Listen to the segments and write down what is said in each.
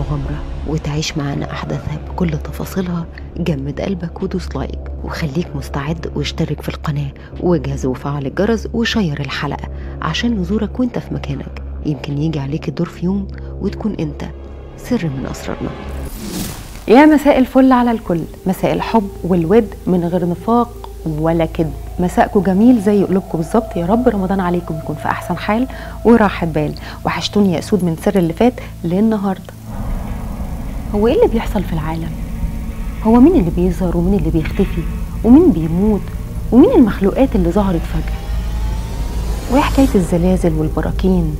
المغامرة وتعيش معانا أحداثها بكل تفاصيلها، جمد قلبك ودوس لايك وخليك مستعد واشترك في القناة واجهز وفعل الجرس وشير الحلقة عشان نزورك وانت في مكانك. يمكن يجي عليك الدور في يوم وتكون انت سر من أسرارنا. يا مساء الفل على الكل، مساء الحب والود من غير نفاق ولا كذب. مساءكم جميل زي قلوبكم بالظبط. يا رب رمضان عليكم يكون في احسن حال وراحه بال. وحشتوني يا اسود من سر اللي فات للنهارده. هو ايه اللي بيحصل في العالم؟ هو مين اللي بيظهر ومين اللي بيختفي ومين بيموت ومين المخلوقات اللي ظهرت فجأة؟ وايه حكايه الزلازل والبراكين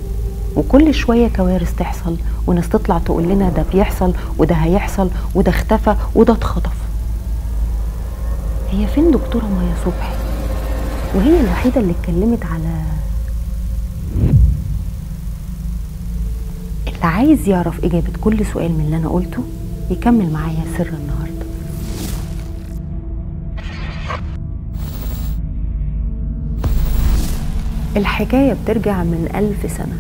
وكل شويه كوارث تحصل وناس تطلع تقول لنا ده بيحصل وده هيحصل وده اختفى وده اتخطف؟ هي فين دكتوره مايا صبحي؟ وهي الوحيده اللي اتكلمت على اللي عايز يعرف اجابه كل سؤال من اللي انا قلته يكمل معايا سر النهارده. الحكايه بترجع من 1000 سنه.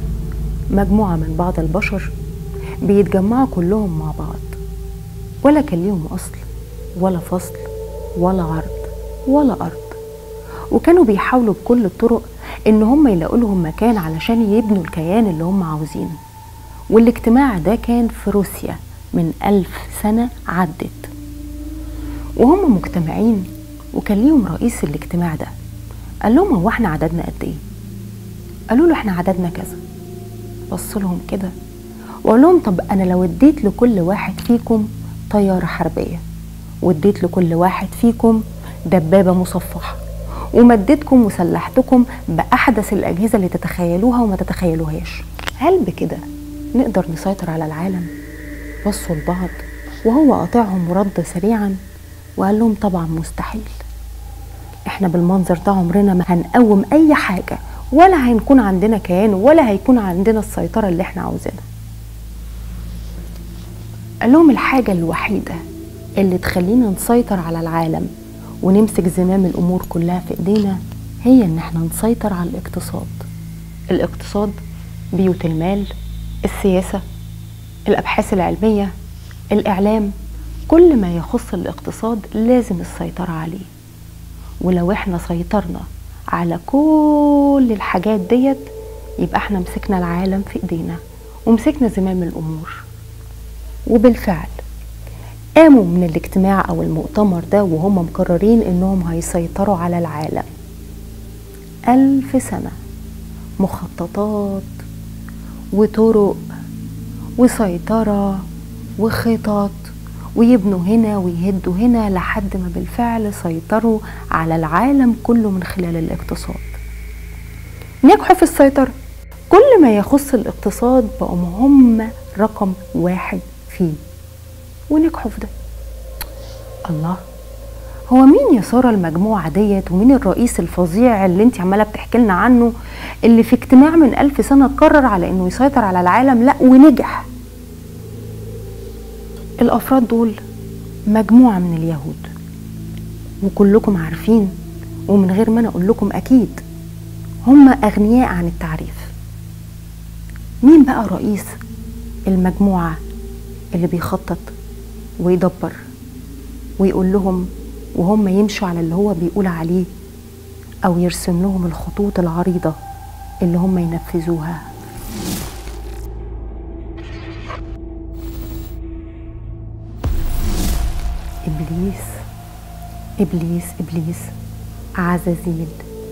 مجموعه من بعض البشر بيتجمعوا كلهم مع بعض، ولا كان ليهم اصل ولا فصل ولا عرض ولا ارض، وكانوا بيحاولوا بكل الطرق ان هم يلاقوا لهم مكان علشان يبنوا الكيان اللي هم عاوزينه. والاجتماع ده كان في روسيا من 1000 سنة عدت، وهم مجتمعين وكان ليهم رئيس الاجتماع ده. قال لهم هو احنا عددنا قد ايه؟ قالوا له احنا عددنا كذا. بص لهم كده وقال لهم طب انا لو اديت لكل واحد فيكم طيارة حربية واديت لكل واحد فيكم دبابة مصفحة ومدتكم وسلحتكم بأحدث الأجهزة اللي تتخيلوها وما تتخيلوهاش، هل بكده نقدر نسيطر على العالم؟ بصوا لبعض وهو قاطعهم رد سريعا وقال لهم طبعا مستحيل. احنا بالمنظر ده عمرنا ما هنقوم اي حاجة ولا هنكون عندنا كيان ولا هيكون عندنا السيطرة اللي احنا عاوزينها. قال لهم الحاجة الوحيدة اللي تخلينا نسيطر على العالم ونمسك زمام الأمور كلها في إيدينا هي إن احنا نسيطر على الاقتصاد. الاقتصاد، بيوت المال، السياسة، الأبحاث العلمية، الإعلام، كل ما يخص الاقتصاد لازم السيطرة عليه. ولو احنا سيطرنا على كل الحاجات ديت يبقى احنا مسكنا العالم في إيدينا ومسكنا زمام الأمور. وبالفعل قاموا من الاجتماع او المؤتمر ده وهم مقررين انهم هيسيطروا على العالم. 1000 سنة مخططات وطرق وسيطرة وخطط ويبنوا هنا ويهدوا هنا لحد ما بالفعل سيطروا على العالم كله من خلال الاقتصاد. نجحوا في السيطرة. كل ما يخص الاقتصاد بقوا هم رقم 1 فيه ونجحوا في ده. الله، هو مين يا ساره المجموعه ديت ومين الرئيس الفظيع اللي انت عماله بتحكي لنا عنه اللي في اجتماع من 1000 سنه قرر على انه يسيطر على العالم لا ونجح؟ الافراد دول مجموعه من اليهود، وكلكم عارفين ومن غير ما انا اقول لكم اكيد هم اغنياء عن التعريف. مين بقى رئيس المجموعه اللي بيخطط ويدبر ويقول لهم وهم يمشوا على اللي هو بيقول عليه او يرسم لهم الخطوط العريضة اللي هم ينفذوها؟ ابليس ابليس ابليس عزازيل.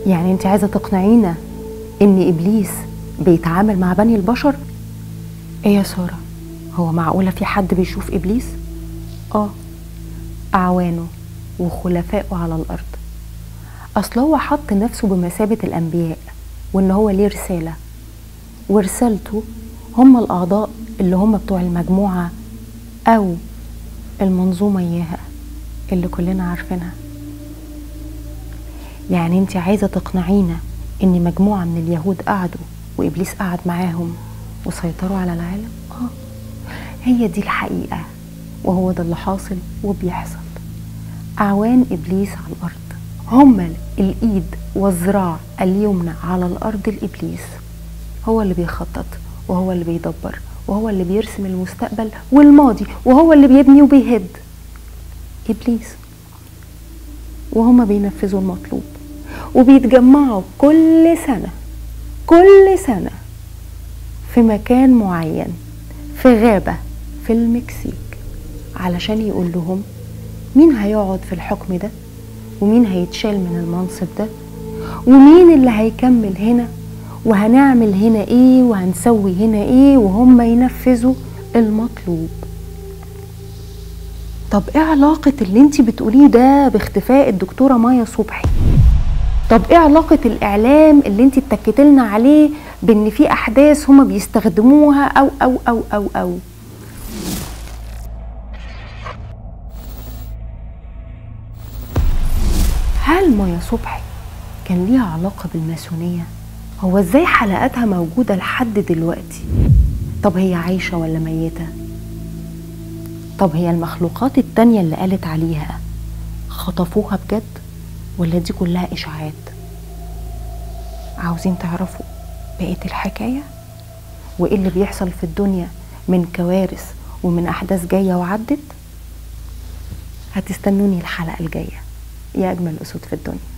يعني انت عايزة تقنعينا ان ابليس بيتعامل مع بني البشر؟ ايه يا سارة، هو معقولة في حد بيشوف إبليس؟ أعوانه وخلفائه على الأرض. أصل هو حط نفسه بمثابة الأنبياء وإن هو ليه رسالة، ورسالته هم الأعضاء اللي هم بتوع المجموعة أو المنظومة إياها اللي كلنا عارفينها. يعني انت عايزة تقنعينا إن مجموعة من اليهود قعدوا وإبليس قعد معاهم وسيطروا على العالم؟ هي دي الحقيقة وهو ده اللي حاصل وبيحصل. أعوان إبليس على الأرض هم الإيد والذراع اليمنى على الأرض. الإبليس هو اللي بيخطط وهو اللي بيدبر وهو اللي بيرسم المستقبل والماضي، وهو اللي بيبني وبيهد. إبليس. وهما بينفذوا المطلوب، وبيتجمعوا كل سنة في مكان معين، في غابة في المكسيك، علشان يقول لهم مين هيقعد في الحكم ده، ومين هيتشال من المنصب ده، ومين اللي هيكمل هنا، وهنعمل هنا ايه، وهنسوي هنا ايه، وهم ينفذوا المطلوب. طب ايه علاقة اللي انتي بتقوليه ده باختفاء الدكتورة مايا صبحي؟ طب ايه علاقة الاعلام اللي انتي اتكتلنا عليه بان في احداث هما بيستخدموها او هل مايا صبحي كان ليها علاقة بالماسونية؟ هو ازاي حلقاتها موجودة لحد دلوقتي؟ طب هي عايشة ولا ميتة؟ طب هي المخلوقات التانية اللي قالت عليها خطفوها بجد، ولا دي كلها إشاعات؟ عاوزين تعرفوا بقية الحكاية وإيه اللي بيحصل في الدنيا من كوارث ومن أحداث جاية وعدت؟ هتستنوني الحلقة الجاية يا أجمل أسود في الدنيا.